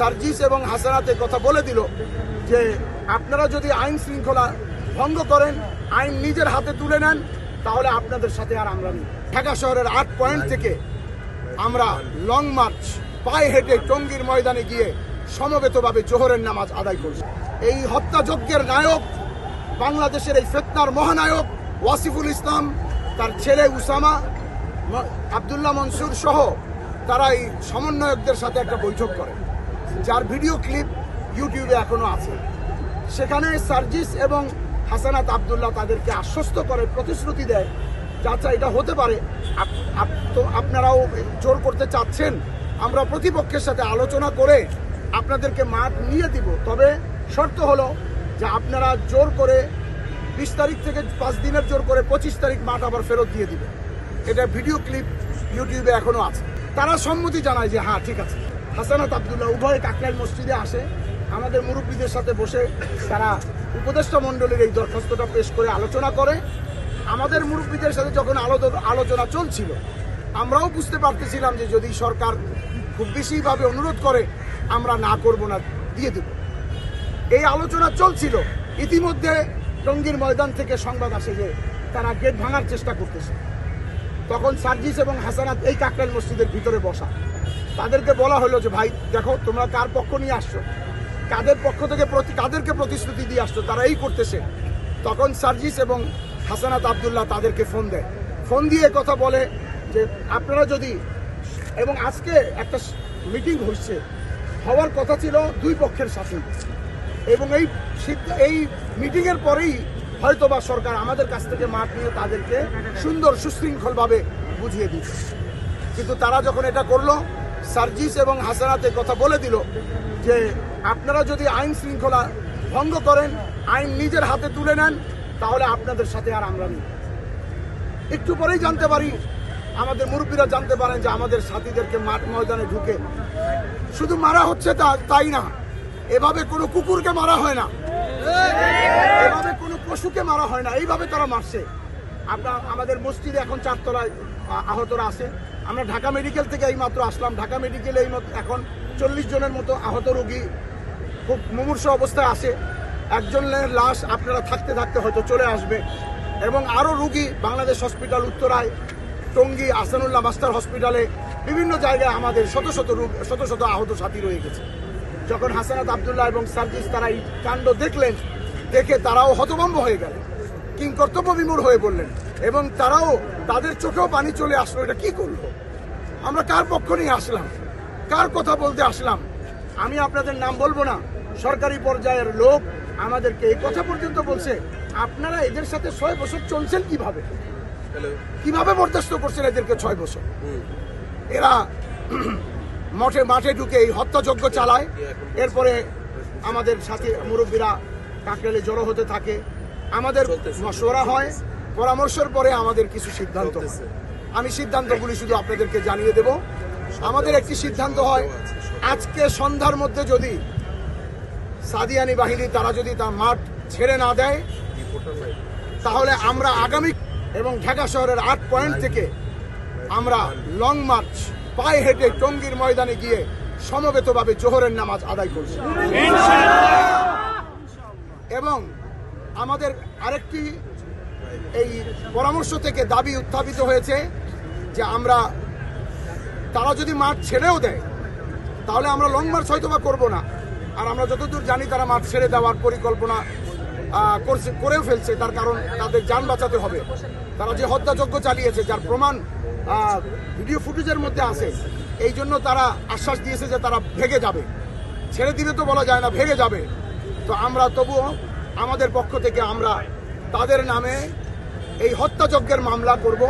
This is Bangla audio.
সার্জিস এবং হাসানাতে কথা বলে দিল যে আপনারা যদি আইন শৃঙ্খলা ভঙ্গ করেন, আইন নিজের হাতে তুলে নেন, তাহলে আপনাদের সাথে আর আমরা নেই। ঢাকা শহরের 8 পয়েন্ট থেকে আমরা লং মার্চ পায়ে হেঁটে টঙ্গীর ময়দানে গিয়ে সমবেতভাবে জোহরের নামাজ আদায় করছি। এই হত্যাযজ্ঞের নায়ক, বাংলাদেশের এই ফিতনার মহানায়ক ওয়াসিফুল ইসলাম, তার ছেলে উসামা, আব্দুল্লাহ মনসুর সহ তারা এই সমন্বয়কদের সাথে একটা বৈঠক করে, যার ভিডিও ক্লিপ ইউটিউবে এখনো আছে। সেখানে সার্জিস এবং হাসানাত আব্দুল্লাহ তাদেরকে আশ্বস্ত করে, প্রতিশ্রুতি দেয় যাচ্ছা এটা হতে পারে, তো আপনারাও জোর করতে চাচ্ছেন, আমরা প্রতিপক্ষের সাথে আলোচনা করে আপনাদেরকে মাঠ নিয়ে দিব, তবে শর্ত হলো যে আপনারা জোর করে 20 তারিখ থেকে 5 দিনের জোর করে 25 তারিখ মাঠ আবার ফেরত দিয়ে দিবে। এটা ভিডিও ক্লিপ ইউটিউবে এখনো আছে। তারা সম্মতি জানায় যে হ্যাঁ ঠিক আছে। হাসানাত আব্দুল্লাহ উভয় কাকরাইল মসজিদে আসে, আমাদের মুরব্বীদের সাথে বসে তারা উপদেষ্টা মণ্ডলীর এই দরখাস্তটা পেশ করে আলোচনা করে। আমাদের মুরব্বীদের সাথে যখন আলোচনা চলছিল, আমরাও বুঝতে পারতেছিলাম যে যদি সরকার খুব বেশিভাবে অনুরোধ করে আমরা না করব না, দিয়ে দেব। এই আলোচনা চলছিল, ইতিমধ্যে টঙ্গীর ময়দান থেকে সংবাদ আসে যে তারা গেট ভাঙার চেষ্টা করতেছে। তখন সার্জিস এবং হাসানাত এই কাকরাইল মসজিদের ভিতরে বসা, তাদেরকে বলা হলো যে ভাই দেখো তোমরা কার পক্ষ নিয়ে আসছো, কাদের পক্ষ থেকে কাদেরকে প্রতিশ্রুতি দিয়ে আসছো, তারা এই করতেছে। তখন সার্জিস এবং হাসানাত আব্দুল্লাহ তাদেরকে ফোন দেয়, ফোন দিয়ে কথা বলে যে আপনারা যদি, এবং আজকে একটা মিটিং হচ্ছে, হওয়ার কথা ছিল দুই পক্ষের সাথে, এবং এই মিটিংয়ের পরেই হয়তোবা সরকার আমাদের কাছ থেকে মাঠ নিয়ে তাদেরকে সুন্দর সুশৃঙ্খলভাবে বুঝিয়ে দিচ্ছে। কিন্তু তারা যখন এটা করলো, সার্জিস এবং হাসানাতে কথা বলে দিল যে আপনারা যদি আইন শৃঙ্খলা ভঙ্গ করেন, আইন নিজের হাতে তুলে নেন, তাহলে আপনাদের সাথে আর আমরা নেই। একটু পরেই জানতে পারি, আমাদের মুরব্বীরা জানতে পারেন যে আমাদের সাথীদেরকে মাঠ ময়দানে ঢুকে শুধু মারা হচ্ছে তাই না, এভাবে কোনো কুকুরকে মারা হয় না, এভাবে কোনো পশুকে মারা হয় না, এইভাবে তারা মারছে। আমাদের মসজিদে এখন 4 তলায় আহতরা আছে। আমরা ঢাকা মেডিকেল থেকে এই মাত্র আসলাম। ঢাকা মেডিকেলে এখন 40 জনের মতো আহত রোগী খুব মুমূর্ষু অবস্থায় আসে। একজনের লাশ আপনারা থাকতে থাকতে হয়তো চলে আসবে, এবং আরও রুগী বাংলাদেশ হসপিটাল, উত্তরায়, টঙ্গী, আহসানুল্লাহ মাস্টার হসপিটালে, বিভিন্ন জায়গায় আমাদের শত শত আহত সাথী রয়ে গেছে। যখন হাসানাত আব্দুল্লাহ এবং সার্জিস তারা এই কাণ্ড দেখলেন, দেখে তারাও হতভম্ব হয়ে গেলেন, কিংকর্তব্য বিমূঢ় হয়ে বললেন, এবং তারাও তাদের চোখেও পানি চলে আসলো, এটা কি করলো, আমরা কার পক্ষ নিয়ে আসলাম, কার কথা বলতে আসলাম। আমি আপনাদের নাম বলবো না, সরকারি পর্যায়ের লোক আমাদেরকে এই কথা পর্যন্ত বলছে, আপনারা এদের সাথে 6 বছর চলছেন কিভাবে বরদাস্ত করছেন এদেরকে 6 বছর। এরা মাঠে ঢুকে এই হত্যাযজ্ঞ চালায়, এরপরে আমাদের সাথে মুরব্বীরা কাকরাইলে জড়ো হতে থাকে, আমাদের মশওয়ারা হয়, পরামর্শের পরে আমাদের কিছু সিদ্ধান্ত হয়। আমি সিদ্ধান্তগুলি শুধু আপনাদেরকে জানিয়ে দেব। আমাদের একটি সিদ্ধান্ত হয়, আজকে সন্ধ্যার মধ্যে যদি সাদিয়ানি বাহিনী তারা যদি তার মাঠ ছেড়ে না দেয়, তাহলে আমরা আগামী এবং ঢাকা শহরের 8 পয়েন্ট থেকে আমরা লং মার্চ পায়ে হেঁটে টঙ্গীর ময়দানে গিয়ে সমবেতভাবে জোহরের নামাজ আদায় করছি। এবং আমাদের আরেকটি এই পরামর্শ থেকে দাবি উত্থাপিত হয়েছে যে তারা যদি মাঠ ছেড়েও দেয়, তাহলে আমরা লং মার্চ হয়তোবা করবো না। আর আমরা যতদূর জানি তারা মাঠ ছেড়ে দেওয়ার পরিকল্পনা করেও ফেলছে, তার কারণ তাদের যান বাঁচাতে হবে। তারা যে হত্যাযজ্ঞ চালিয়েছে, যার প্রমাণ ভিডিও ফুটেজের মধ্যে আছে, এই জন্য তারা আশ্বাস দিয়েছে যে তারা ভেগে যাবে, ছেড়ে দিলে তো বলা যায় না, ভেগে যাবে। তো আমরা তবুও আমাদের পক্ষ থেকে আমরা তাদের নামে এই হত্যাযজ্ঞের মামলা করব।